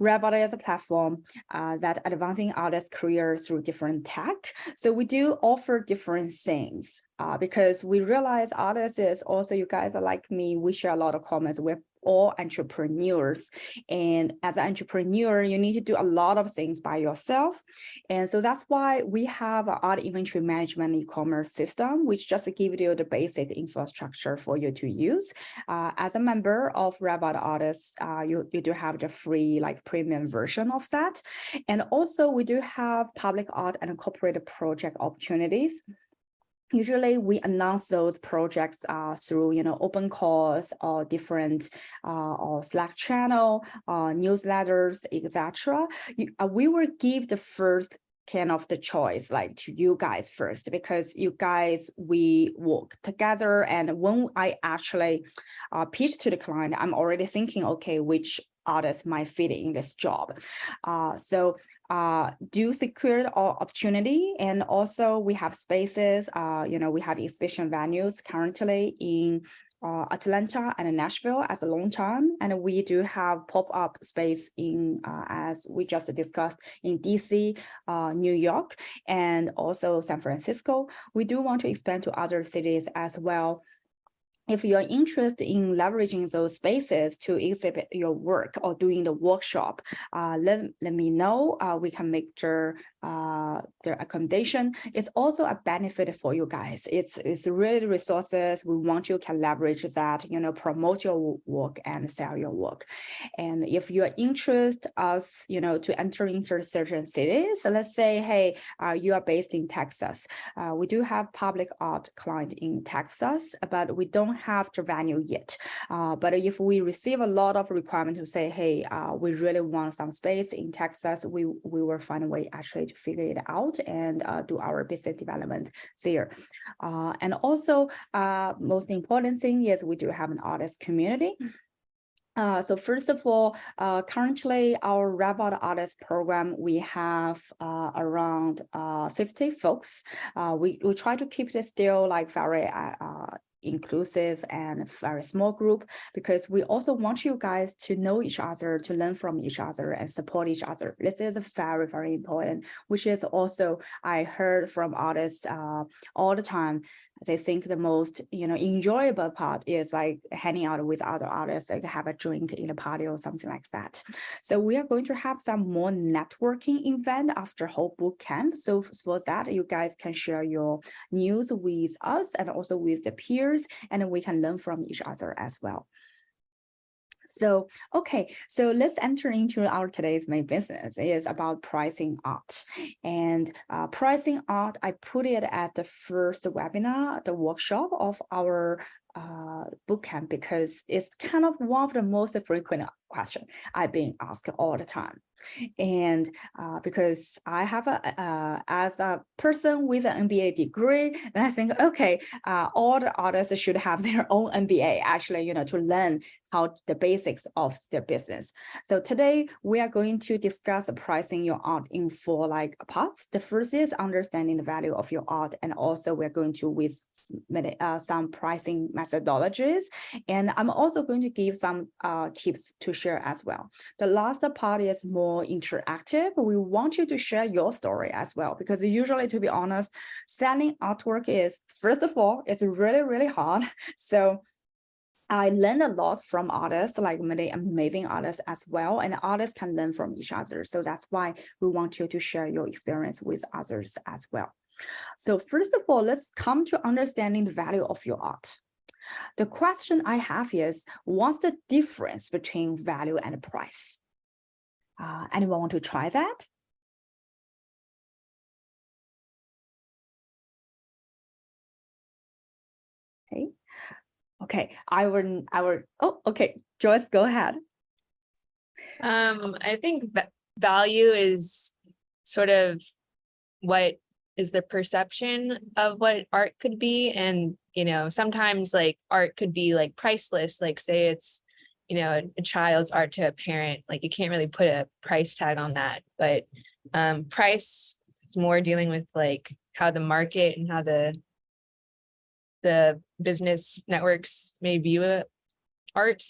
RevArt is a platform that advancing artists' careers through different tech. So we do offer different things because we realize artists is also, you guys are like me, we share a lot of comments with all entrepreneurs. And as an entrepreneur, you need to do a lot of things by yourself. And so that's why we have an art inventory management e-commerce system, which just gives you the basic infrastructure for you to use. As a member of RevArt Artists, you do have the free like premium version of that. And also we do have public art and corporate project opportunities. Usually we announce those projects through, open calls or different or Slack channel, newsletters, etc. We will give the first kind of the choice like to you guys first, because you guys, we work together. And when I actually pitch to the client, I'm already thinking, okay, which artists might fit in this job. So do secure the opportunity. And also we have spaces, we have exhibition venues currently in Atlanta and Nashville as a long term. And we do have pop-up space in, as we just discussed, in DC, New York, and also San Francisco. We do want to expand to other cities as well. If you're interested in leveraging those spaces to exhibit your work or doing the workshop, let me know. We can make the accommodation. It's also a benefit for you guys. It's really the resources. We want you can leverage that, promote your work and sell your work. And if you're interested us, to enter into certain cities, so let's say, hey, you are based in Texas. We do have public art client in Texas, but we don't have the venue yet. But if we receive a lot of requirement to say, hey, we really want some space in Texas, we will find a way actually to figure it out and do our business development there. And also, most important thing is we do have an artist community. So first of all, currently our RevArt Artist program, we have around 50 folks. We try to keep it still like very inclusive and very small group, because we also want you guys to know each other, to learn from each other and support each other. This is very, very important, which is also, I heard from artists all the time. They think the most, enjoyable part is like hanging out with other artists, like have a drink in a party or something like that. So we are going to have some more networking event after whole boot camp. So for that, you guys can share your news with us and also with the peers, and we can learn from each other as well. So, okay, so let's enter into our today's main business. It is about pricing art. And pricing art, I put it at the first webinar, the workshop of our bootcamp, because it's kind of one of the most frequent questions I've been asked all the time. And because I have as a person with an MBA degree, then I think, okay, all the artists should have their own MBA, actually, to learn how the basics of their business. So today we are going to discuss pricing your art in 4 like parts. The first is understanding the value of your art, and also we're going to with some pricing methodologies, and I'm also going to give some tips to share as well. The last part is more interactive. We want you to share your story as well, because usually, to be honest, selling artwork is, first of all, it's really, really hard. So I learned a lot from artists, like many amazing artists as well, and artists can learn from each other. So that's why we want you to share your experience with others as well. So first of all, let's come to understanding the value of your art. The question I have is, what's the difference between value and price? Anyone want to try that? Okay. Okay, I will, oh, okay, Joyce, go ahead. I think value is sort of what is the perception of what art could be. And, sometimes like art could be like priceless, like say it's, a child's art to a parent, like you can't really put a price tag on that. But price is more dealing with like how the market and how the business networks may view art.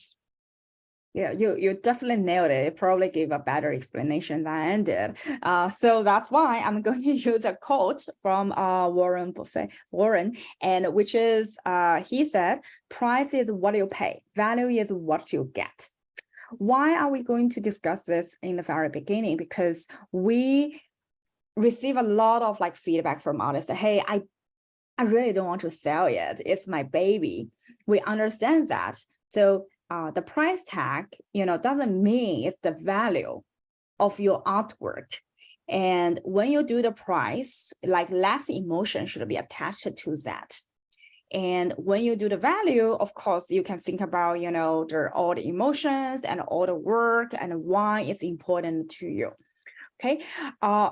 Yeah, you definitely nailed it. It probably gave a better explanation than I did. So that's why I'm going to use a quote from Warren Buffett, and which is he said, "Price is what you pay, value is what you get." Why are we going to discuss this in the very beginning? Because we receive a lot of like feedback from others. Hey, I really don't want to sell it. It's my baby. We understand that. So the price tag, doesn't mean it's the value of your artwork. And when you do the price, like less emotion should be attached to that. And when you do the value, of course, you can think about, all the emotions and all the work and why it's important to you. Okay,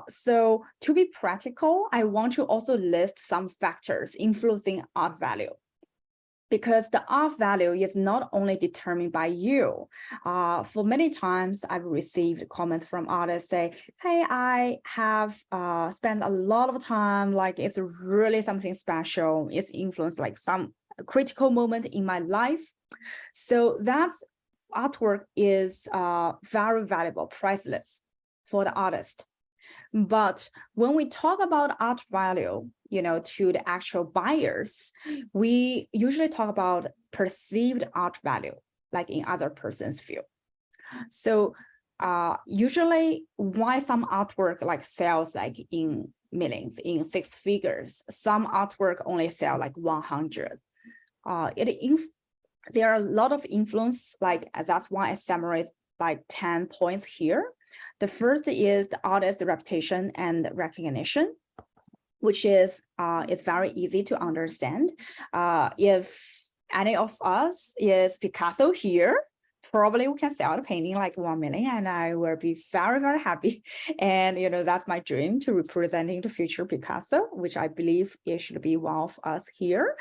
so to be practical, I want to also list some factors influencing art value, because the art value is not only determined by you. For many times, I've received comments from artists say, hey, I have spent a lot of time, like it's really something special. It's influenced like some critical moment in my life. So that artwork is very valuable, priceless for the artist. But when we talk about art value, to the actual buyers, we usually talk about perceived art value, like in other person's view. So usually why some artwork like sells like in millions, in six figures, some artwork only sell like 100. There are a lot of influence, like that's why I summarize like 10 points here. The first is the artist's reputation and recognition, which is very easy to understand. If any of us is Picasso here, probably we can sell the painting like 1 million, and I will be very, very happy. And that's my dream, to representing the future Picasso, which I believe it should be one of us here.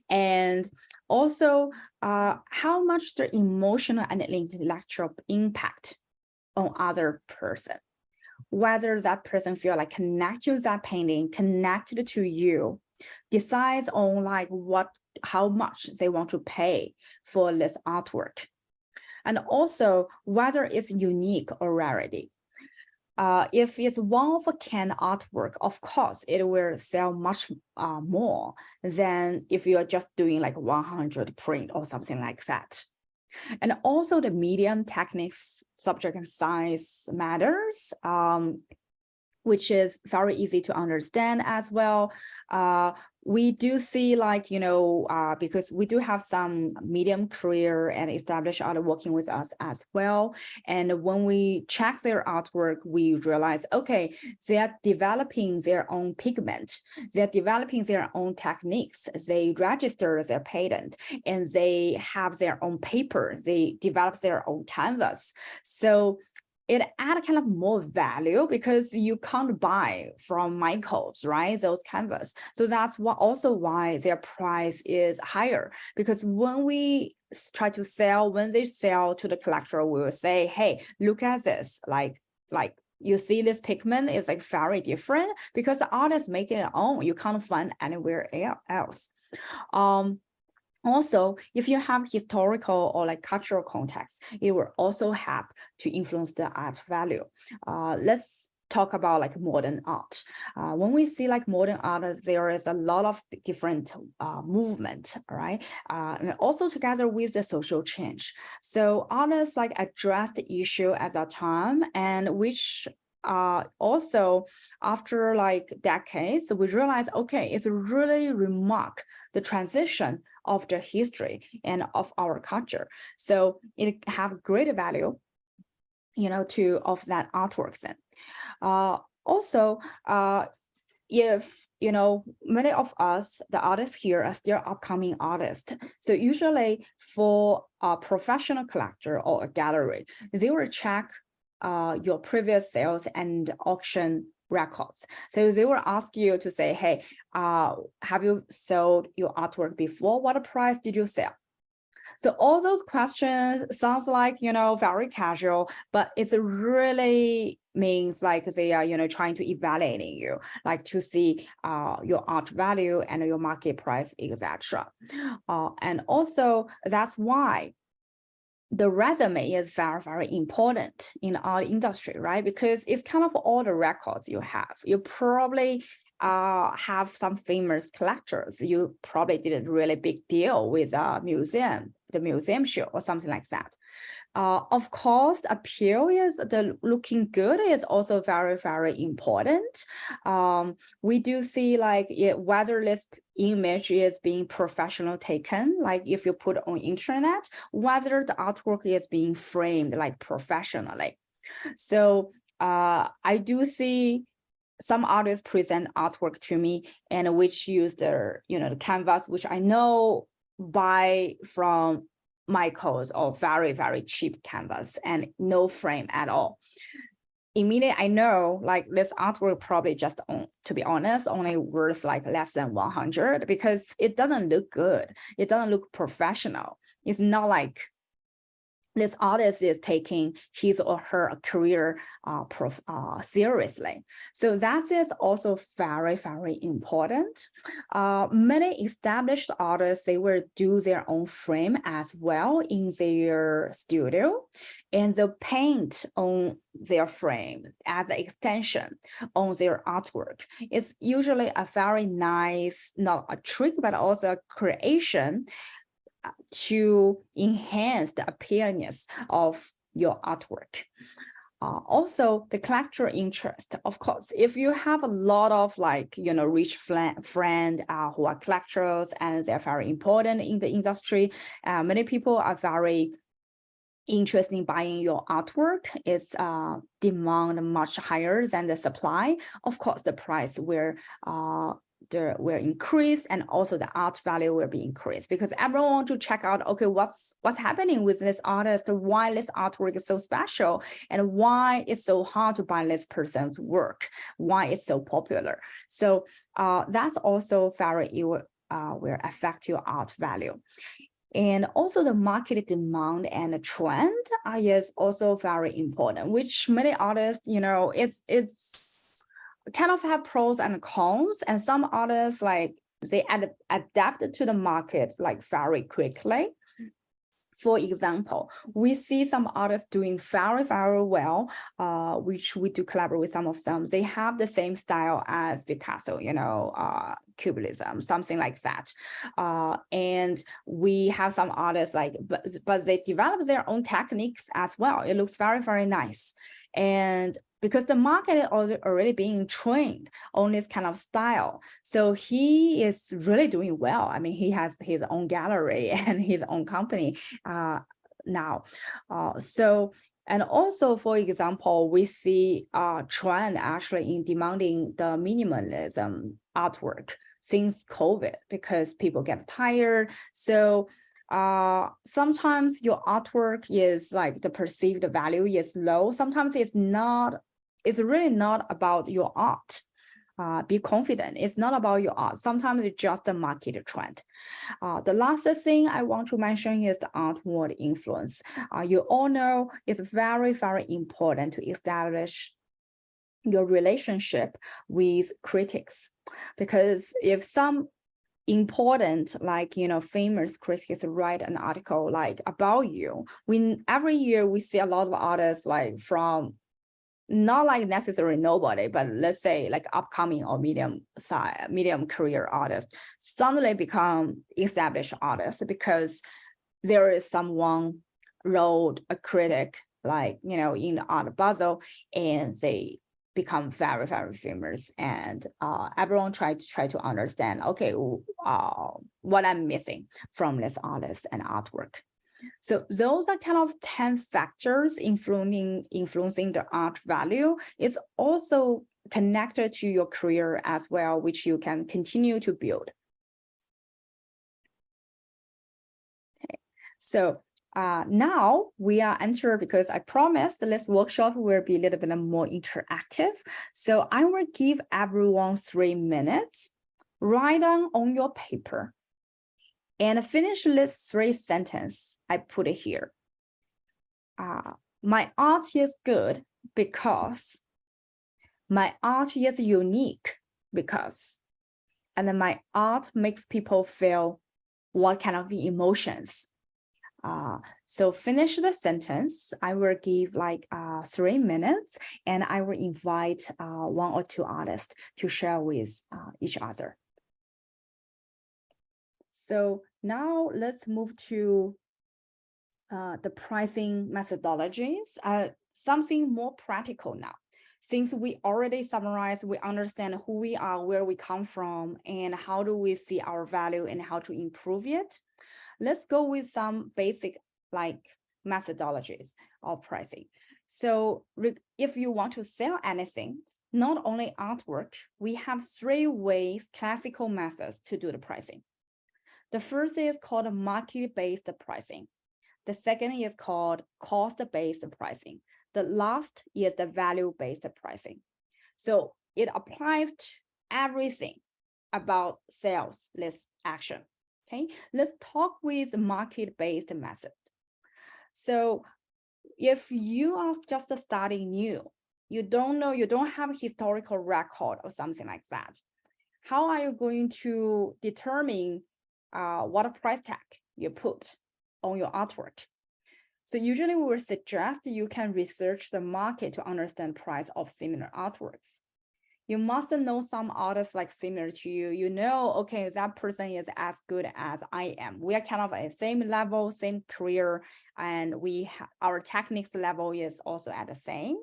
And also how much the emotional and intellectual impact on other person, whether that person feel like connected to that painting, connected to you, decides on like how much they want to pay for this artwork. And also whether it's unique or rarity. If it's one of a kind artwork, of course, it will sell much more than if you're just doing like 100 print or something like that. And also the medium, techniques, subject and size matters, which is very easy to understand as well. We do see like, because we do have some medium career and established art working with us as well. And when we check their artwork, we realize, okay, they're developing their own pigment, they're developing their own techniques, they register their patent, and they have their own paper, they develop their own canvas. So it add kind of more value because you can't buy from Michaels, right? Those canvas. So that's also why their price is higher, because when we try to sell, when they sell to the collector, we will say, hey, look at this, like you see this pigment is like very different because the artist make it own. You can't find anywhere else. Also, if you have historical or like cultural context, it will also help to influence the art value. Let's talk about like modern art. When we see like modern art, there is a lot of different movement, right? And also together with the social change. So artists like address the issue at that time, and which also after like decades, we realize, okay, it's really remark the transition of the history and of our culture. So it have great value, of that artworks then. Also, if many of us, the artists here, are still upcoming artists, so usually for a professional collector or a gallery, they will check your previous sales and auction records. So they will ask you to say, hey, have you sold your artwork before? What price did you sell? So all those questions sounds like, very casual, but it's really means like they are, trying to evaluating you, like to see your art value and your market price, etc. And also that's why the resume is very, very important in our industry, right? Because it's kind of all the records you have. You probably have some famous collectors. You probably did a really big deal with a museum, the museum show or something like that. Of course, appeal is the looking good is also very, very important. We do see like whether this image is being professional taken, like if you put on internet, whether the artwork is being framed like professionally. So I do see some artists present artwork to me and which use their, the canvas, which I know buy from Michaels or very, very cheap canvas and no frame at all. Immediately I know like this artwork probably just to be honest, only worth like less than 100 because it doesn't look good. It doesn't look professional. It's not like this artist is taking his or her career seriously. So that is also very, very important. Many established artists, they will do their own frame as well in their studio, and they'll paint on their frame as an extension on their artwork. It's usually a very nice, not a trick, but also a creation to enhance the appearance of your artwork. Also, the collector interest, of course, if you have a lot of like, rich friend who are collectors and they're very important in the industry, many people are very interested in buying your artwork. Is demand much higher than the supply. Of course, the price will increase, and also the art value will be increased because everyone wants to check out, okay, what's happening with this artist, why this artwork is so special, and why it's so hard to buy this person's work, why it's so popular. So that's also very will affect your art value. And also the market demand and the trend is also very important, which many artists, it's kind of have pros and cons, and some artists like they adapt to the market like very quickly. For example, we see some artists doing very, very well, which we do collaborate with some of them. They have the same style as Picasso, Cubism, something like that. And we have some artists like, but they develop their own techniques as well. It looks very, very nice. And because the market is already being trained on this kind of style. So he is really doing well. I mean, he has his own gallery and his own company now. And also, for example, we see a trend actually in demanding the minimalism artwork since COVID because people get tired. So sometimes your artwork is like the perceived value is low. Sometimes it's really not about your art. Be confident. It's not about your art. Sometimes it's just a market trend. The last thing I want to mention is the art world influence. You all know it's very, very important to establish your relationship with critics, because if some important famous critics write an article like about you, every year we see a lot of artists like from not like necessarily nobody, but let's say like upcoming or medium career artists suddenly become established artists because there is someone wrote a critic like in the Art Basel, and they become very, very famous, and everyone try to understand, okay, what I'm missing from this artist and artwork. So those are kind of 10 factors influencing the art value. It's also connected to your career as well, which you can continue to build. Okay, so now we are entering, because I promised this workshop will be a little bit more interactive. So I will give everyone 3 minutes, write down on your paper, and finish this 3 sentences I put it here. My art is good because, my art is unique because, and then my art makes people feel what kind of emotions. So finish the sentence. I will give like 3 minutes, and I will invite 1 or 2 artists to share with each other. So now let's move to the pricing methodologies, something more practical now. Since we already summarized, we understand who we are, where we come from, and how do we see our value and how to improve it. Let's go with some basic like methodologies of pricing. So if you want to sell anything, not only artwork, we have 3 ways, classical methods to do the pricing. The first is called market-based pricing. The second is called cost-based pricing. The last is the value-based pricing. So it applies to everything about sales list action. Okay, let's talk with market-based method. So if you are just starting new, you don't know, you don't have historical record or something like that, how are you going to determine what price tag you put on your artwork? So usually we will suggest you can research the market to understand price of similar artworks. You must know some artists like similar to you. You know, okay, that person is as good as I am. We are kind of at the same level, same career, and our techniques level is also at the same.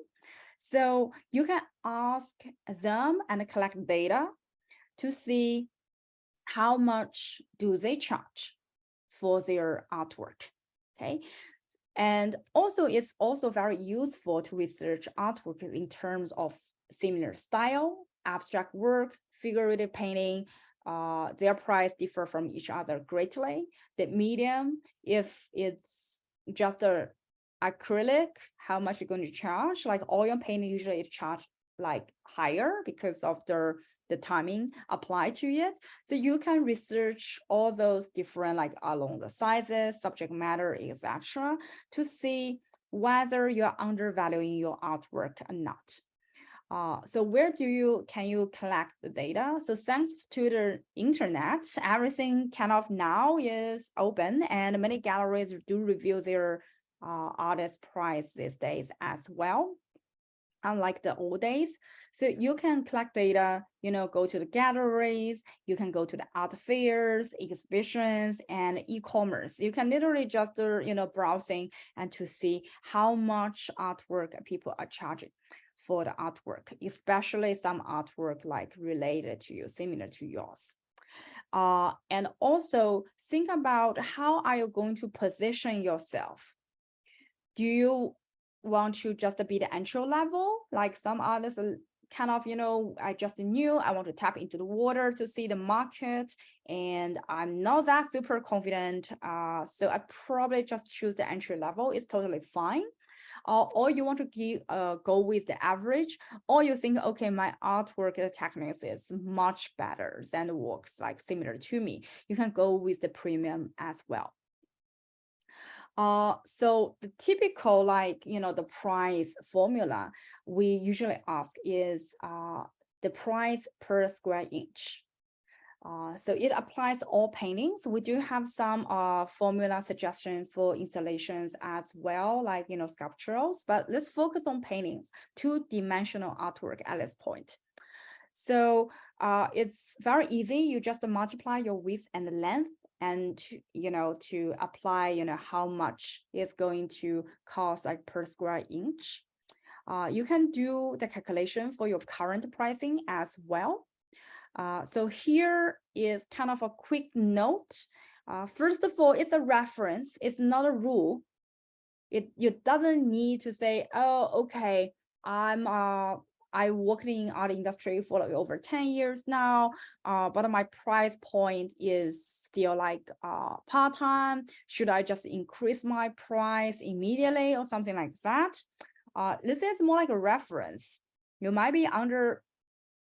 So you can ask them and collect data to see how much do they charge for their artwork, okay? And also, it's also very useful to research artwork in terms of similar style, abstract work, figurative painting. Their price differ from each other greatly. The medium, if it's just a acrylic, how much you're going to charge? Like oil painting, usually it charge like higher because of the timing applied to it. So you can research all those different like along the sizes, subject matter, etc., to see whether you're undervaluing your artwork or not. So where can you collect the data? So thanks to the internet, everything kind of now is open, and many galleries do reveal their artist price these days as well, unlike the old days. So you can collect data, go to the galleries, you can go to the art fairs, exhibitions, and e-commerce. You can literally just, browsing and to see how much artwork people are charging for the artwork, especially some artwork like related to you, similar to yours. And also think about how are you going to position yourself? Do you want to just be the entry level? Like some others kind of, I just knew I want to tap into the water to see the market, and I'm not that super confident. So I probably just choose the entry level. It's totally fine. Or you want to go with the average, or you think, okay, my artwork techniques is much better than works like similar to me. You can go with the premium as well. So the typical, the price formula we usually ask is the price per square inch. So it applies all paintings. We do have some formula suggestion for installations as well, like, sculpturals, but let's focus on paintings, 2-dimensional artwork at this point. So it's very easy. You just multiply your width and the length, and to apply, how much is going to cost like per square inch. You can do the calculation for your current pricing as well. So here is kind of a quick note. First of all, it's a reference. It's not a rule. You doesn't need to say, oh, okay, I worked in art industry for like over 10 years now, but my price point is still like part-time. Should I just increase my price immediately or something like that? This is more like a reference. You might be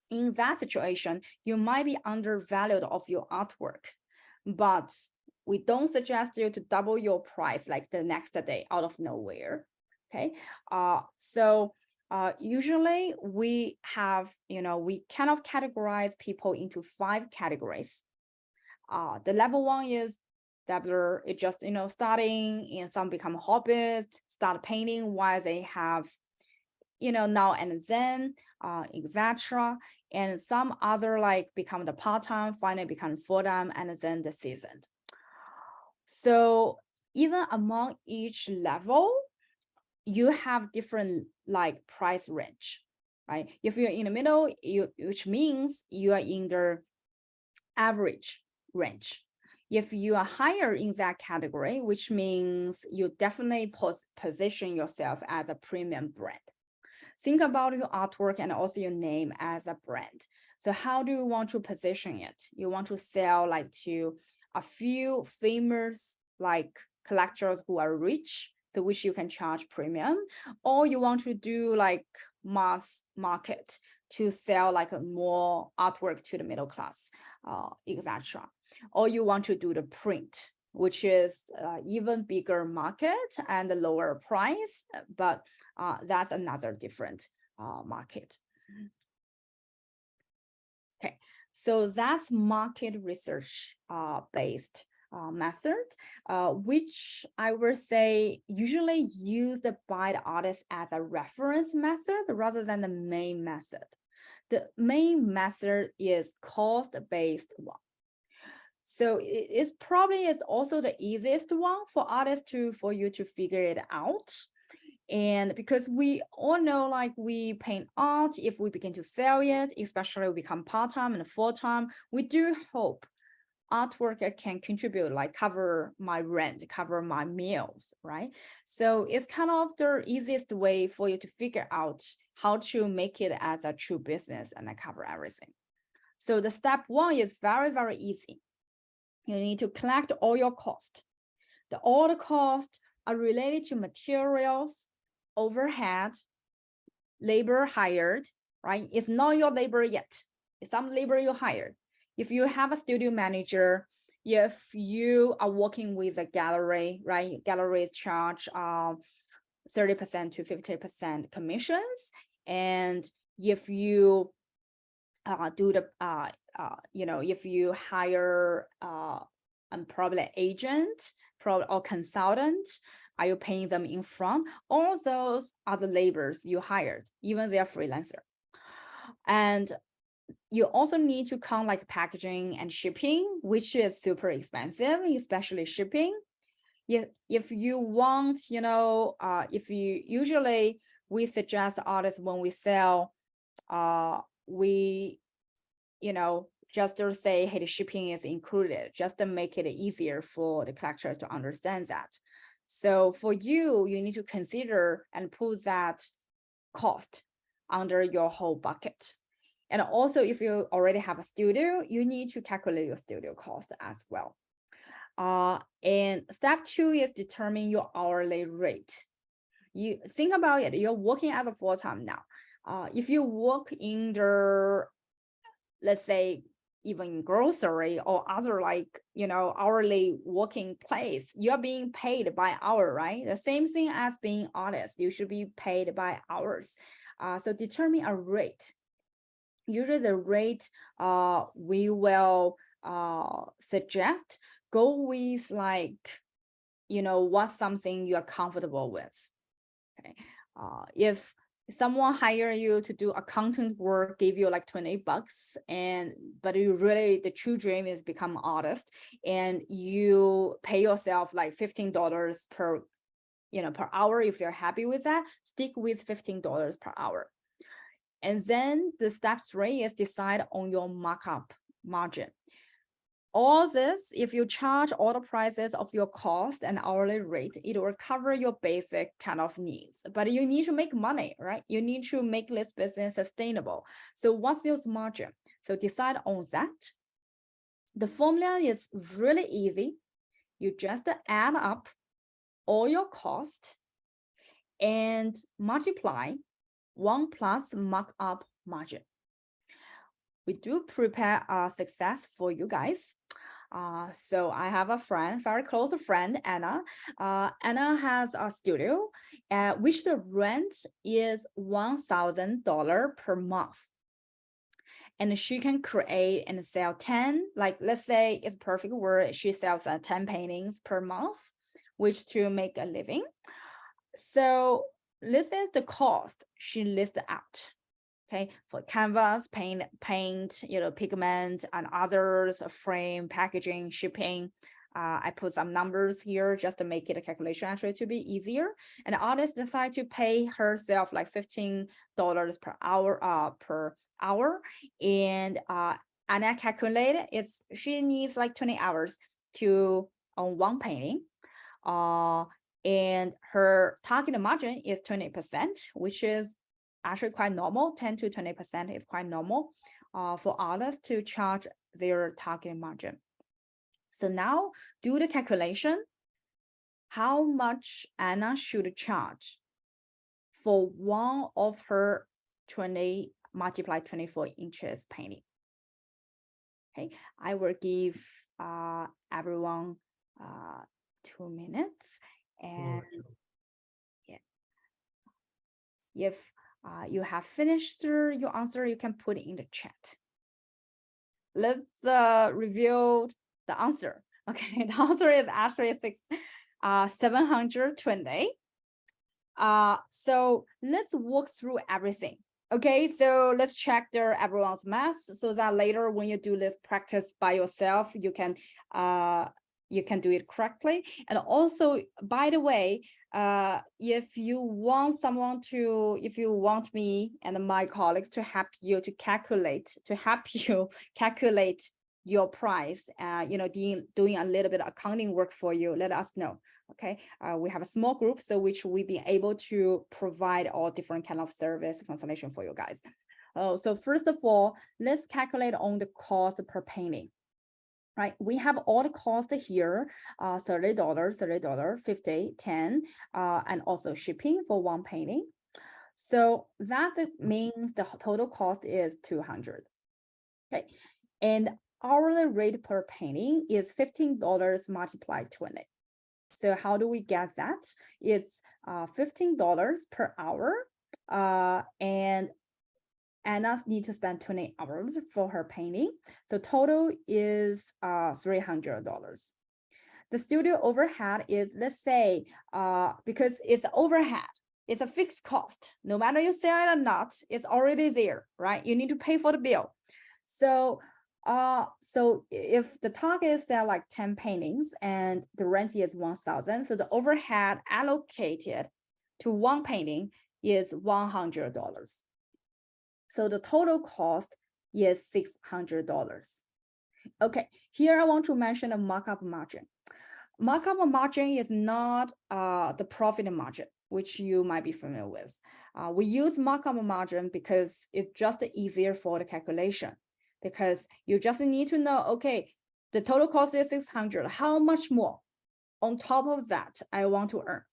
in that situation, you might be undervalued of your artwork, but we don't suggest you to double your price like the next day out of nowhere. Okay, so usually we have, we kind of categorize people into 5 categories. The level 1 is that it just, starting, and some become hobbyists, start painting while they have, now and then, etc. And some other like become the part-time, finally become full-time, and then the seasoned. So even among each level, you have different like price range, right? If you're in the middle, which means you are in the average range. If you are higher in that category, which means you definitely position yourself as a premium brand. Think about your artwork and also your name as a brand. So how do you want to position it? You want to sell like to a few famous like collectors who are rich, so which you can charge premium, or you want to do like mass market to sell like a more artwork to the middle class, etc. Or you want to do the print, which is even bigger market and lower price, but that's another different market. Okay, so that's market research based method, which I would say usually used by the artist as a reference method rather than the main method. The main method is cost-based one. So it's probably is also the easiest one for artists for you to figure it out. And because we all know, like we paint art, if we begin to sell it, especially we become part-time and full-time, we do hope artwork can contribute, like cover my rent, cover my meals, right? So it's kind of the easiest way for you to figure out how to make it as a true business and cover everything. So the step one is very, very easy. You need to collect all your costs. All the costs are related to materials, overhead, labor hired, right? It's not your labor yet. It's some labor you hired. If you have a studio manager, if you are working with a gallery, right? Galleries charge 30% to 50% commissions. And if you do the, if you hire probably agent or consultant, are you paying them in front? All those are the labors you hired, even they are freelancer. And you also need to count like packaging and shipping, which is super expensive, especially shipping. If you want, if you usually we suggest artists when we sell, we, just to say, hey, the shipping is included, just to make it easier for the collectors to understand that. So for you, you need to consider and put that cost under your whole bucket. And also, if you already have a studio, you need to calculate your studio cost as well. And step two is determine your hourly rate. You think about it, you're working as a full-time now. If you work in the, let's say, even grocery or other like, hourly working place, you're being paid by hour, right? The same thing as being artist, you should be paid by hours. So determine a rate. Usually the rate we will suggest, go with like, what's something you're comfortable with. Okay. If someone hire you to do accountant work, give you like $20, but you really, the true dream is become artist, and you pay yourself like $15 per, per hour. If you're happy with that, stick with $15 per hour. And then the step three is decide on your markup margin. All this, if you charge all the prices of your cost and hourly rate, it will cover your basic kind of needs. But you need to make money, right? You need to make this business sustainable. So what's your margin? So decide on that. The formula is really easy. You just add up all your cost and multiply 1 plus markup margin. We do prepare a success for you guys. So I have a friend, very close friend, Anna. Anna has a studio, which the rent is $1,000 per month. and she can create and sell 10, like let's say it's perfect word, she sells 10 paintings per month, which to make a living. So this is the cost she lists out. Okay, for canvas, paint, pigment and others, frame, packaging, shipping. I put some numbers here just to make it a calculation actually to be easier. And the artist decide to pay herself like $15 per hour. And I calculated she needs like 20 hours to on one painting. And her target margin is 20%, which is actually quite normal. 10 to 20% is quite normal for artists to charge their target margin. So now do the calculation. How much Anna should charge for one of her 20 multiplied 24 inches painting? Okay, I will give everyone 2 minutes. And yeah, if you have finished your answer, you can put it in the chat. Let's review the answer. Okay, the answer is actually 720. So let's walk through everything. Okay, so let's check everyone's math so that later when you do this practice by yourself, you can do it correctly. And also, by the way, if you want me and my colleagues to help you calculate your price, doing a little bit of accounting work for you, let us know. Okay, we have a small group, so which we be able to provide all different kind of service consultation for you guys. So first of all, let's calculate on the cost per painting. Right, we have all the cost here, $30, 50, 10, and also shipping for one painting. So that means the total cost is 200. Okay, and hourly rate per painting is $15 multiplied 20. So how do we get that? It's $15 per hour, and Anna needs to spend 20 hours for her painting. So total is $300. The studio overhead is, let's say, because it's overhead, it's a fixed cost. No matter you sell it or not, it's already there, right? You need to pay for the bill. So if the target is sell like 10 paintings and the rent is 1,000, so the overhead allocated to one painting is $100. So the total cost is $600. Okay, here I want to mention a markup margin. Markup margin is not the profit margin, which you might be familiar with. We use markup margin because it's just easier for the calculation, because you just need to know, okay, the total cost is 600. How much more on top of that I want to earn?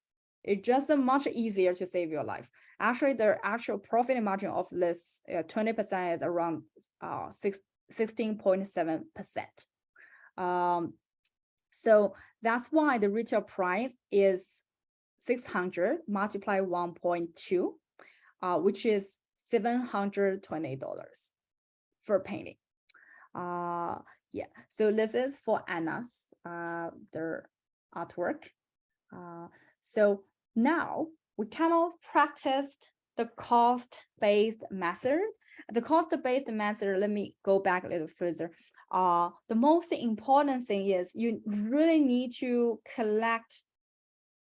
It's just much easier to save your life. Actually, the actual profit margin of this 20% is around 16.7%. So that's why the retail price is 600 multiplied 1.2, which is $720 for painting. Yeah, so this is for Anna's their artwork. So now we kind of practiced the cost-based method. The cost-based method, let me go back a little further. The most important thing is you really need to collect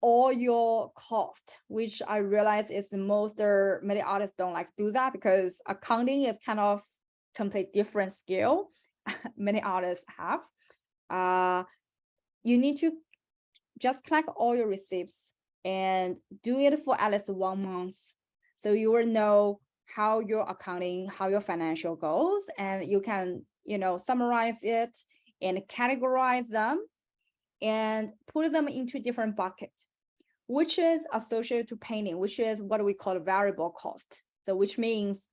all your cost, which I realize is the most, many artists don't like to do that because accounting is kind of complete different skill many artists have. You need to just collect all your receipts and do it for at least 1 month. So you will know how your accounting, how your financial goes, and you can, summarize it and categorize them and put them into different buckets, which is associated to painting, which is what we call variable cost. So which means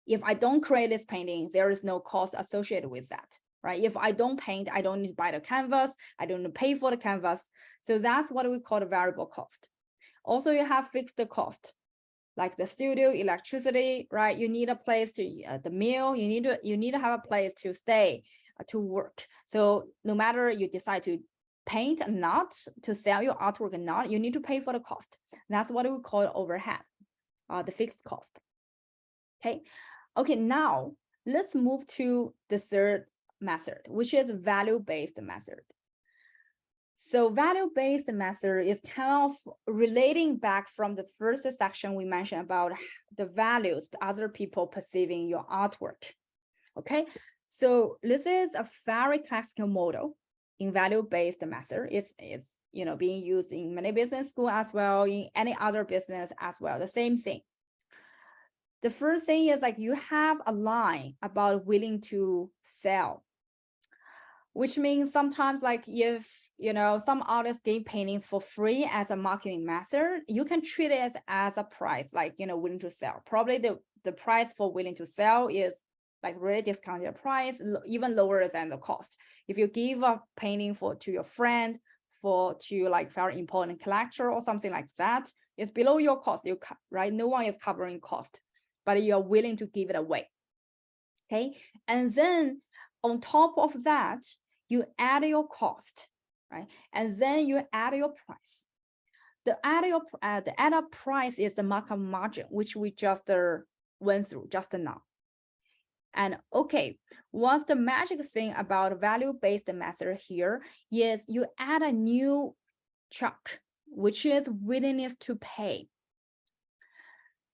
if I don't create this painting, there is no cost associated with that, right? If I don't paint, I don't need to buy the canvas, I don't need to pay for the canvas. So that's what we call the variable cost. Also, you have fixed cost. like the studio, electricity, right? You need a place to the meal. You need to have a place to stay, to work. So no matter you decide to paint or not, to sell your artwork or not, you need to pay for the cost. That's what we call overhead, the fixed cost. Okay, now let's move to the third method, which is value-based method. So value-based method is kind of relating back from the first section we mentioned about the values other people perceiving your artwork. Okay, so this is a very classical model in value-based method. Is being used in many business school as well, in any other business as well, the same thing. The first thing is like you have a line about willing to sell, which means sometimes like if some artists give paintings for free as a marketing method, you can treat it as a price, like willing to sell. Probably the price for willing to sell is like really discounted price, even lower than the cost. If you give a painting to your friend, to like very important collector or something like that, it's below your cost, right? No one is covering cost, but you're willing to give it away. Okay, and then on top of that, you add your cost, right? And then you add your price. The added price is the markup margin, which we just went through just now. And okay, what's the magic thing about value-based method here is you add a new chunk, which is willingness to pay.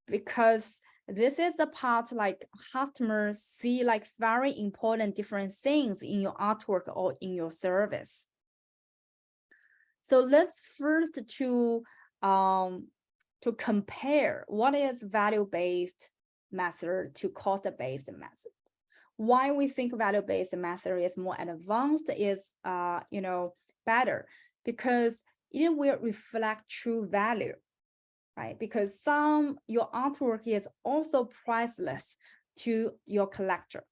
Because this is the part like customers see like very important different things in your artwork or in your service. So let's first to compare what is value-based method to cost-based method. Why we think value-based method is more advanced is better, because it will reflect true value, right? Because your artwork is also priceless to your collector,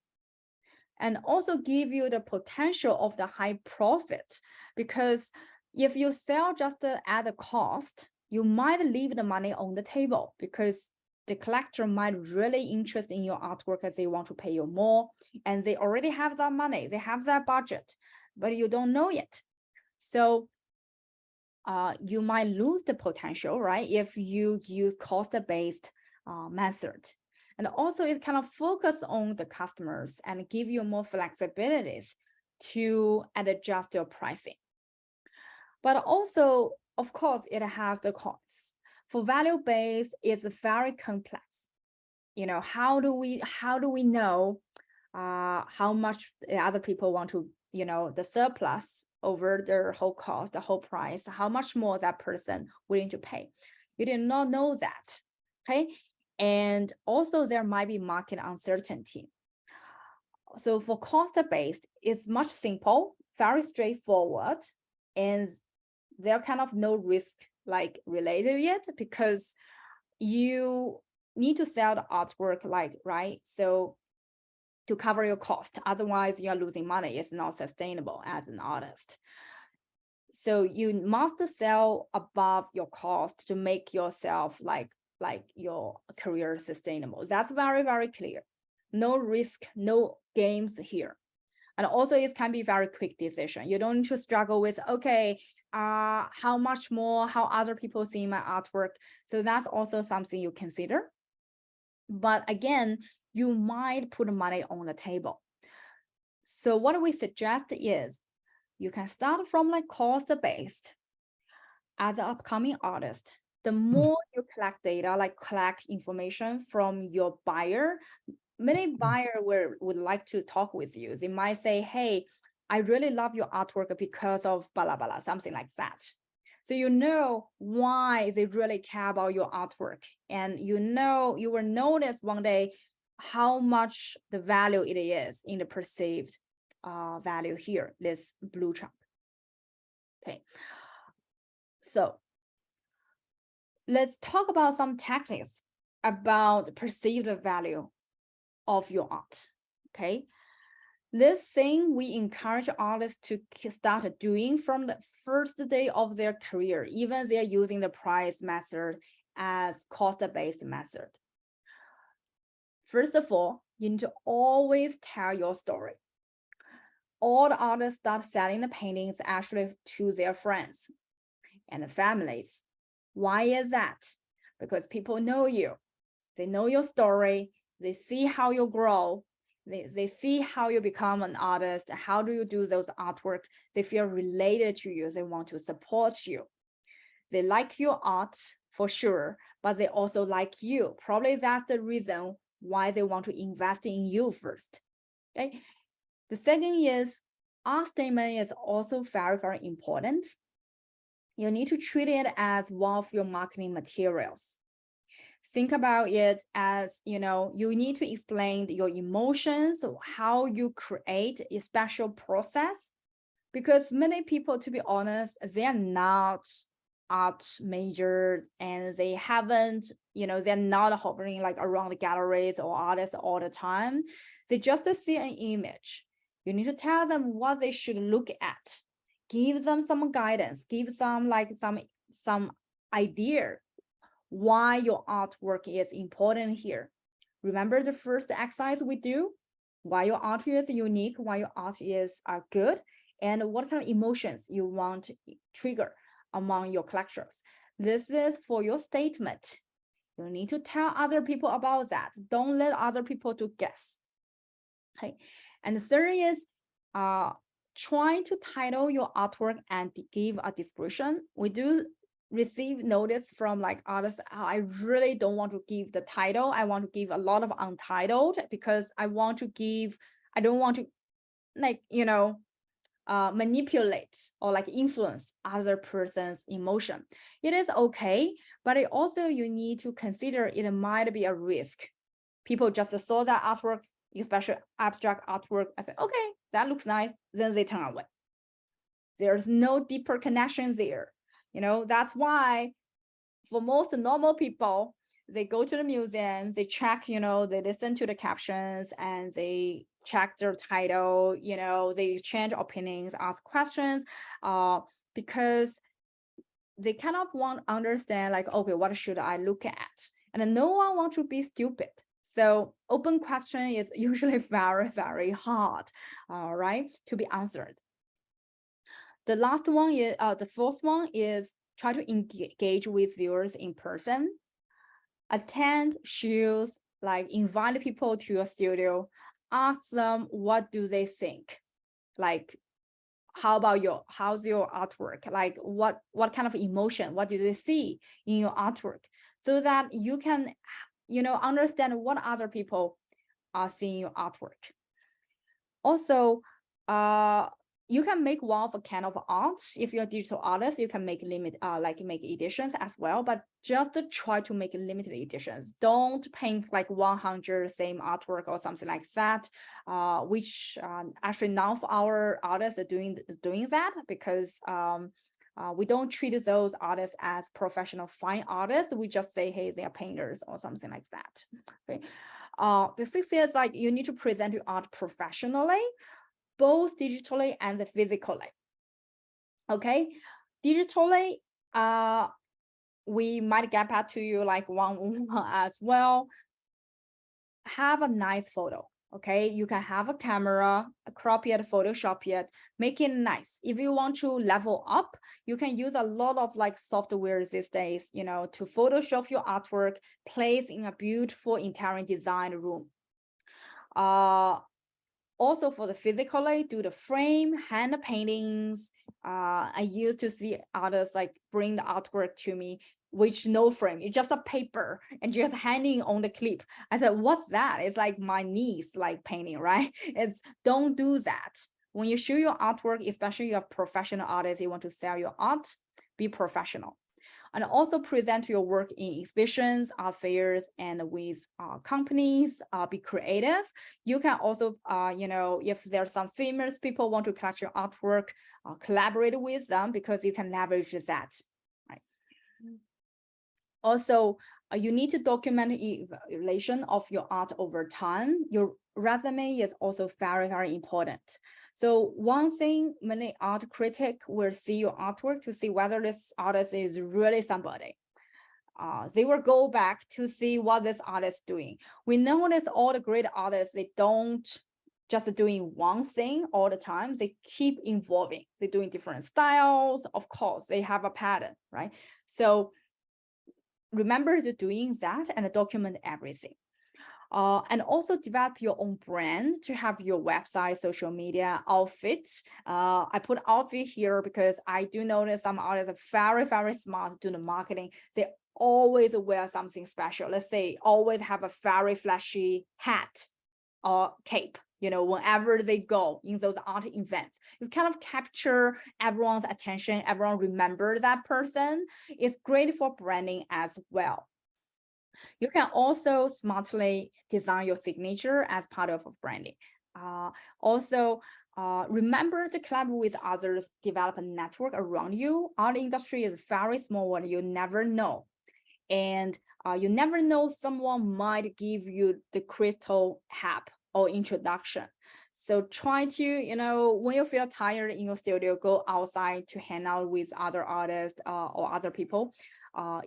and also give you the potential of the high profit. Because if you sell just at the cost, you might leave the money on the table, because the collector might really interested in your artwork as they want to pay you more, and they already have that money, they have that budget, but you don't know it. So you might lose the potential, right? If you use cost-based method. And also it kind of focus on the customers and give you more flexibilities to adjust your pricing. But also, of course, it has the costs. For value-based, it's very complex. How do we know how much the other people want to, the surplus over their whole cost, the whole price, how much more that person willing to pay? You did not know that, okay? And also there might be market uncertainty. So for cost-based, it's much simple, very straightforward, and there kind of no risk like related yet, because you need to sell the artwork, like, right? So to cover your cost, otherwise you're losing money. It's not sustainable as an artist. So you must sell above your cost to make yourself like your career sustainable. That's very, very clear. No risk, no games here. And also it can be very quick decision. You don't need to struggle with, okay, how much more, how other people see my artwork. So that's also something you consider. But again, you might put money on the table. So what we suggest is you can start from like cost-based. As an upcoming artist, the more you collect data, like collect information from your buyer, many buyers would like to talk with you. They might say, hey, I really love your artwork because of blah, blah, blah, something like that. So you know why they really care about your artwork. And you will notice one day how much the value it is in the perceived value here, this blue chunk. Okay. So let's talk about some tactics about perceived value of your art. Okay. This thing we encourage artists to start doing from the first day of their career, even they're using the price method as cost-based method. First of all, you need to always tell your story. All the artists start selling the paintings actually to their friends and families. Why is that? Because people know you. They know your story. They see how you grow. They see how you become an artist. How do you do those artwork? They feel related to you. They want to support you. They like your art for sure, but they also like you. Probably that's the reason why they want to invest in you first. Okay. The second is art statement is also very, very important. You need to treat it as one of your marketing materials. Think about it as, you need to explain your emotions, how you create a special process, because many people, to be honest, they are not art major and they haven't, they're not hovering like around the galleries or artists all the time. They just see an image. You need to tell them what they should look at, give them some guidance, give them like some idea why your artwork is important here. Remember the first exercise we do? Why your art is unique, why your art is good, and what kind of emotions you want to trigger among your collectors. This is for your statement. You need to tell other people about that. Don't let other people to guess. Okay. And the third is trying to title your artwork and give a description. We do receive notice from like artists, I really don't want to give the title. I want to give a lot of untitled because I don't want to like, manipulate or like influence other person's emotion. It is okay, but it also you need to consider it might be a risk. People just saw that artwork, especially abstract artwork, I said, okay, that looks nice, then they turn away. There's no deeper connection there. That's why for most normal people, they go to the museum, they check, they listen to the captions and they check their title, they exchange opinions, ask questions, because they kind of want to understand like, okay, what should I look at? And no one wants to be stupid. So open question is usually very, very hard, right, to be answered. The last one is, the fourth one is try to engage with viewers in person. Attend shows, like invite people to your studio, ask them what do they think, like how's your artwork, like what kind of emotion, what do they see in your artwork, so that you can understand what other people are seeing your artwork. Also, you can make one of a kind of art. If you're a digital artist, you can make make editions as well, but just try to make limited editions. Don't paint like 100 same artwork or something like that, which actually none of our artists are doing that, because we don't treat those artists as professional fine artists. We just say, hey, they are painters or something like that. Okay. The sixth is like you need to present your art professionally, both digitally and physically. Okay, digitally, we might get back to you like one as well. Have a nice photo. Okay, you can have a camera, crop it, Photoshop it, make it nice. If you want to level up, you can use a lot of like software these days, to Photoshop your artwork, place in a beautiful interior design room. Also for the physically, do the frame, hand paintings. I used to see artists like bring the artwork to me, which no frame, it's just a paper and just hanging on the clip. I said, what's that? It's like my niece like painting, right? Don't do that. When you show your artwork, especially you're a professional artist, you want to sell your art, be professional. And also present your work in exhibitions, art fairs, and with companies. Be creative. You can also, if there's some famous people want to collect your artwork, collaborate with them, because you can leverage that. Right. Also, you need to document evaluation of your art over time. Your resume is also very, very important. So one thing, many art critics will see your artwork to see whether this artist is really somebody. they will go back to see what this artist is doing. We notice all the great artists, they don't just doing one thing all the time. They keep evolving. They're doing different styles. Of course, they have a pattern, right? So remember to doing that and document everything. And also develop your own brand to have your website, social media, outfit. I put outfit here because I do notice some artists are very, very smart doing the marketing. They always wear something special. Let's say always have a very flashy hat or cape, whenever they go in those art events. You kind of capture everyone's attention, everyone remember that person. It's great for branding as well. You can also smartly design your signature as part of branding. Remember to collaborate with others, develop a network around you. Art industry is very small one, you never know. And you never know, someone might give you the crypto hack or introduction. So try to, when you feel tired in your studio, go outside to hang out with other artists or other people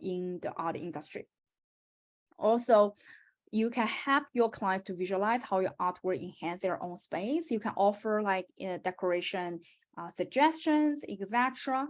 in the art industry. Also, you can help your clients to visualize how your art will enhance their own space. You can offer like decoration suggestions, etc.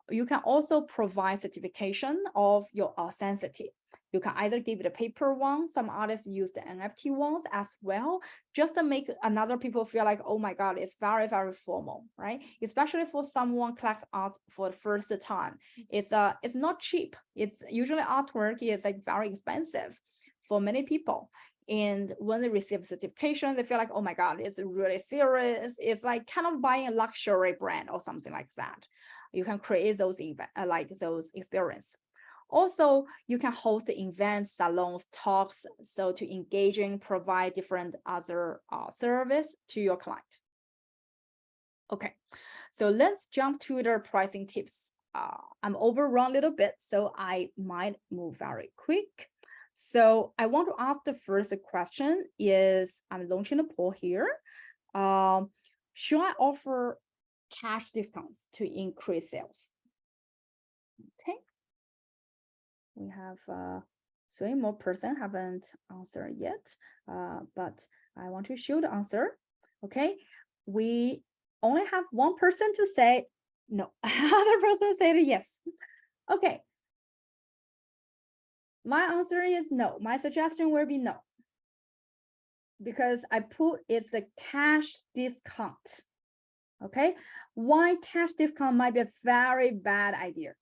You can also provide certification of your authenticity. You can either give it a paper one. Some artists use the NFT ones as well, just to make another people feel like, oh my God, it's very, very formal, right? Especially for someone collect art for the first time. It's not cheap. It's usually artwork is like very expensive for many people. And when they receive certification, they feel like, oh my God, it's really serious. It's like kind of buying a luxury brand or something like that. You can create those events, like those experience. Also, you can host events, salons, talks, so to engaging, provide different other service to your client. Okay, so let's jump to the pricing tips. I'm overrun a little bit, so I might move very quick. So I want to ask the first question is, I'm launching a poll here. Should I offer cash discounts to increase sales? Okay. We have 3 more person haven't answered yet, but I want to show the answer. Okay, we only have 1 person to say no. Other person said yes. Okay, my answer is no. My suggestion will be no, because I put it's the cash discount. Okay, why cash discount might be a very bad idea.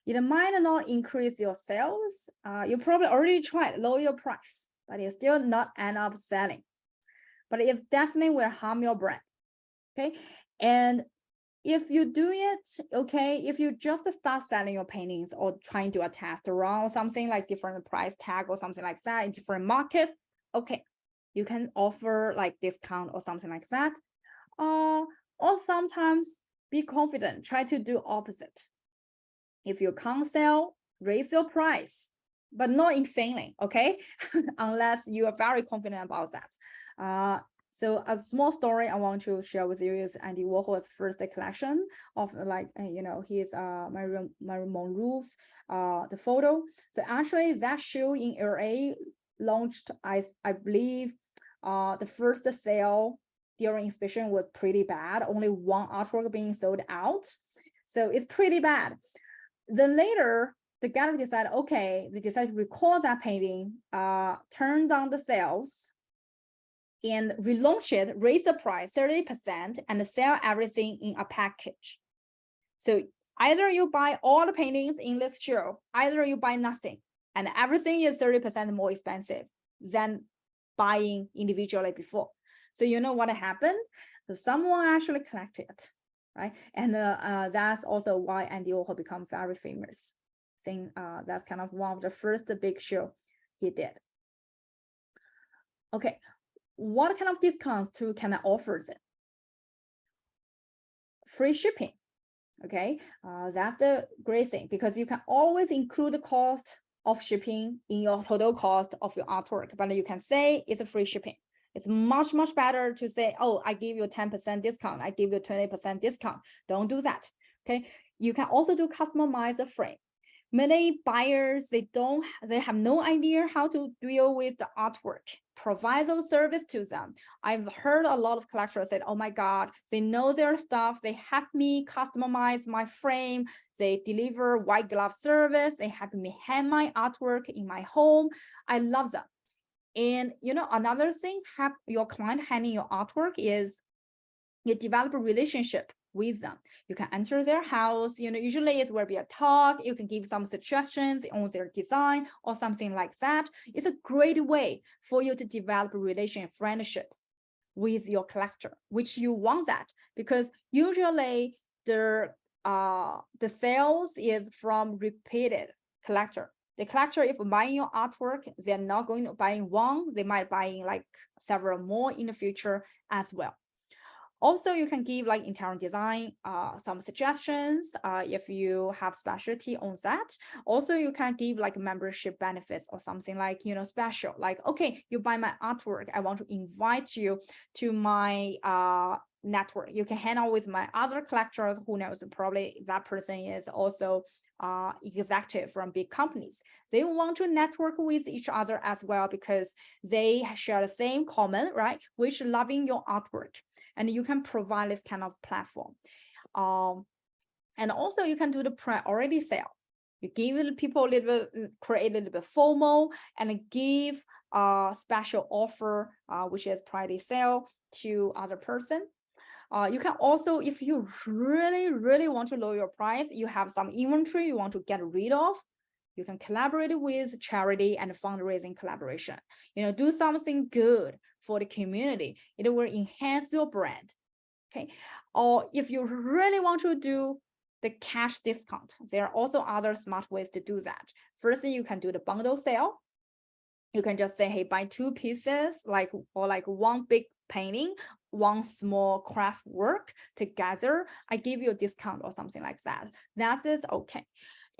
It might not increase your sales. You probably already tried lower your price, but you still not end up selling. But it definitely will harm your brand. Okay, and if you do it, okay, if you just start selling your paintings or trying to do a test run or something like different price tag or something like that in different market, okay, you can offer like discount or something like that. Or sometimes be confident, try to do opposite. If you can't sell, raise your price, but not insanely, okay? Unless you are very confident about that. So a small story I want to share with you is Andy Warhol's first collection of like, his Marilyn Monroe's the photo. So actually that show in LA launched, I believe, the first sale during exhibition was pretty bad. Only 1 artwork being sold out. So it's pretty bad. Then later, the gallery decided, okay, they decided to recall that painting, turn down the sales, and relaunch it, raise the price 30%, and sell everything in a package. So either you buy all the paintings in this show, either you buy nothing, and everything is 30% more expensive than buying individually before. So you know what happened? So someone actually collected it, right? And that's also why Andy Warhol become very famous. I think that's kind of one of the first big show he did. Okay, what kind of discounts too can I offer them? Free shipping. Okay, that's the great thing, because you can always include the cost of shipping in your total cost of your artwork, but you can say it's a free shipping. It's much, much better to say, oh, I give you a 10% discount, I give you a 20% discount. Don't do that. Okay, you can also do customized frame. Many buyers, they have no idea how to deal with the artwork. Provide those service to them. I've heard a lot of collectors said, oh my God, they know their stuff. They help me customize my frame. They deliver white glove service. They help me hang my artwork in my home. I love them. And another thing, have your client hanging your artwork is you develop a relationship with them. You can enter their house, usually it's where be a talk, you can give some suggestions on their design or something like that. It's a great way for you to develop a relation friendship with your collector, which you want that, because usually the sales is from repeated collector. The collector, if buying your artwork, they're not going to buy one, they might buy like several more in the future as well. Also, you can give like interior design some suggestions if you have specialty on that. Also, you can give like membership benefits or something like, special, like, okay, you buy my artwork, I want to invite you to my network. You can hang out with my other collectors. Who knows, probably that person is also executive from big companies. They want to network with each other as well because they share the same common, right, which loving your artwork. And you can provide this kind of platform. And also you can do the priority sale. You give people a little bit, create a little bit FOMO and give a special offer, which is priority sale to other person. You can also, if you really, really want to lower your price, you have some inventory you want to get rid of, you can collaborate with charity and fundraising collaboration. Do something good for the community. It will enhance your brand. Okay. Or if you really want to do the cash discount, there are also other smart ways to do that. Firstly, you can do the bundle sale. You can just say, hey, buy 2 pieces, or like one big painting, one small craft work together. I give you a discount or something like that. That is okay.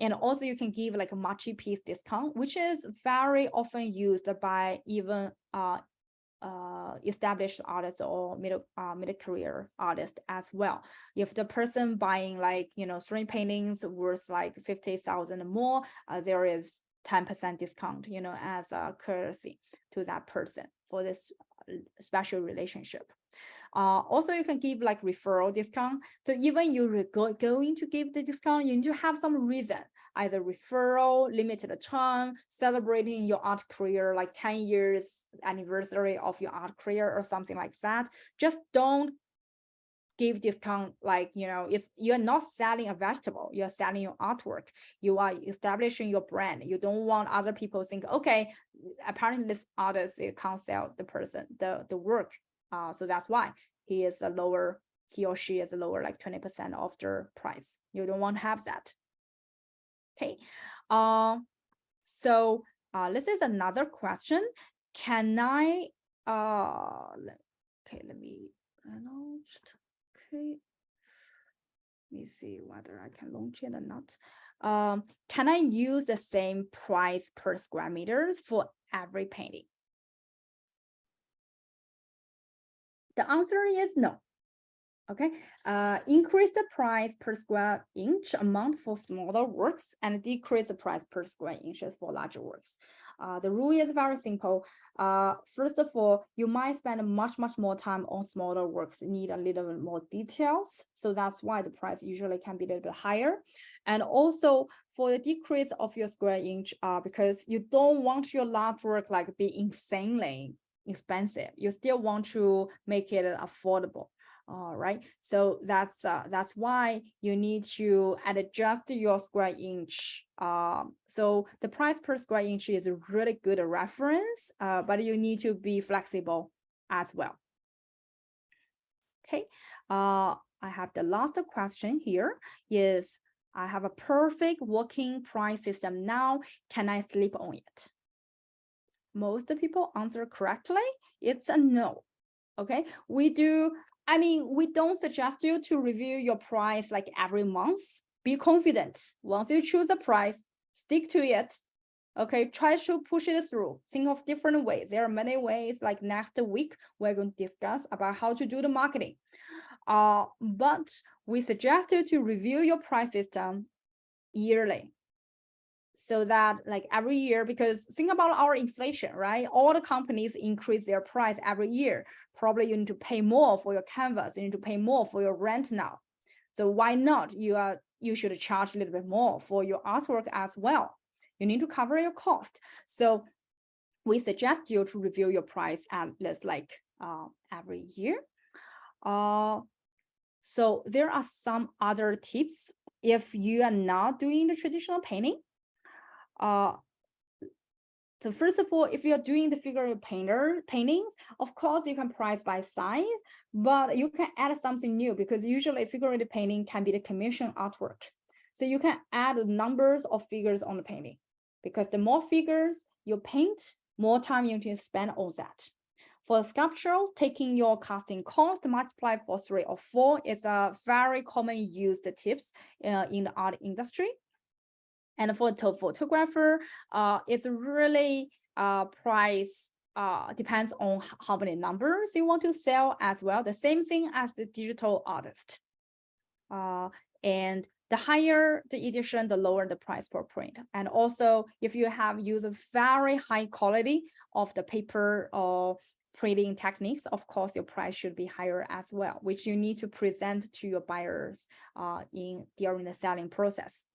And also you can give like a multi-piece discount, which is very often used by even established artists or mid-career artists as well. If the person buying like 3 paintings worth like 50,000 more, there is 10% discount, as a courtesy to that person for this special relationship. Also, you can give like referral discount. So even you're going to give the discount, you need to have some reason, either referral, limited time, celebrating your art career, like 10 years anniversary of your art career or something like that. Just don't give discount like, you're not selling a vegetable, you're selling your artwork. You are establishing your brand. You don't want other people think, okay, apparently this artist can't sell the work. So that's why he or she is lower like 20% of their price. You don't want to have that. Okay. So this is another question. Can I okay, let me launch. Okay, let me see whether I can launch it or not. Can I use the same price per square meters for every painting? The answer is no. Okay, increase the price per square inch amount for smaller works and decrease the price per square inches for larger works. The rule is very simple. First of all, you might spend much more time on smaller works, need a little bit more details. So that's why the price usually can be a little bit higher. And also for the decrease of your square inch, because you don't want your large work like be insanely expensive. You still want to make it affordable. All right, so that's why you need to adjust your square inch. So the price per square inch is a really good reference, but you need to be flexible as well. Okay, I have the last question here is, I have a perfect working price system now. Can I sleep on it? Most people answer correctly. It's a no. Okay, we don't suggest you to review your price like every month. Be confident. Once you choose a price, stick to it. Okay, try to push it through. Think of different ways. There are many ways, like next week, we're going to discuss about how to do the marketing. But we suggest you to review your price system yearly. so that like every year, because think about our inflation, right? All the companies increase their price every year. Probably you need to pay more for your canvas, you need to pay more for your rent now. So why not? You should charge a little bit more for your artwork as well. You need to cover your cost. So we suggest you to review your price at least like every year. So there are some other tips if you are not doing the traditional painting. So first of all, if you're doing the figurative paintings, of course you can price by size, but you can add something new because usually figurative painting can be the commission artwork. So you can add numbers of figures on the painting because the more figures you paint, more time you need to spend on that. For sculptures, taking your casting cost multiplied for 3 or 4 is a very common used tips in the art industry. And for the photographer, it's really price depends on how many numbers you want to sell as well. The same thing as the digital artist. And the higher the edition, the lower the price per print. And also, if you have used a very high quality of the paper or printing techniques, of course, your price should be higher as well, which you need to present to your buyers during the selling process.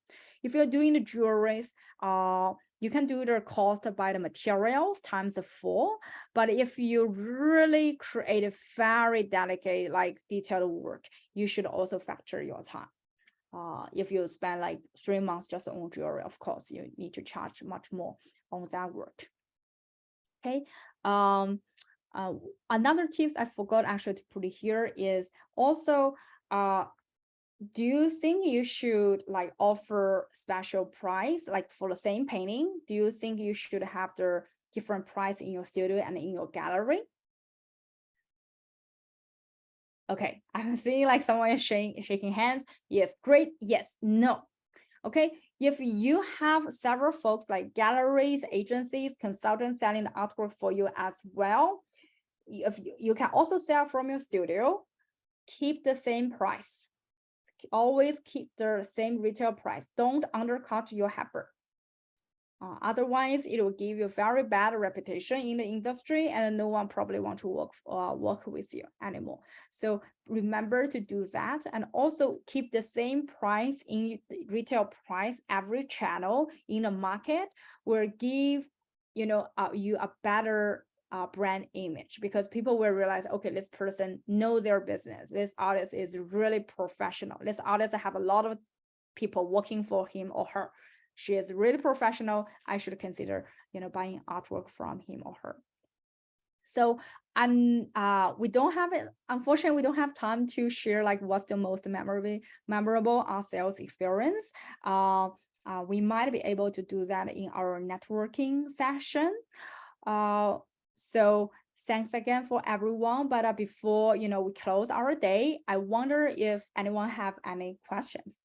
If you're doing the jewelries, you can do the cost by the materials times 4. But if you really create a very delicate, like detailed work, you should also factor your time. If you spend like 3 months just on jewelry, of course, you need to charge much more on that work. Okay. Another tips I forgot actually to put here is also, do you think you should like offer special price like for the same painting? Do you think you should have the different price in your studio and in your gallery? Okay, I'm seeing like someone is shaking hands. Yes, great. Yes, no. Okay, if you have several folks like galleries, agencies, consultants selling the artwork for you as well, if you can also sell from your studio, keep the same price. Always keep the same retail price. Don't undercut your helper. Otherwise, it will give you a very bad reputation in the industry, and no one probably want to work with you anymore. So remember to do that, and also keep the same price in the retail price. Every channel in the market will give you a better brand image, because people will realize, okay, this person knows their business. This artist is really professional. This artist have a lot of people working for him or her. She is really professional. I should consider, buying artwork from him or her. So we don't have it. Unfortunately, we don't have time to share like what's the most memorable art sales experience. We might be able to do that in our networking session. So thanks again for everyone. But before we close our day, I wonder if anyone have any questions.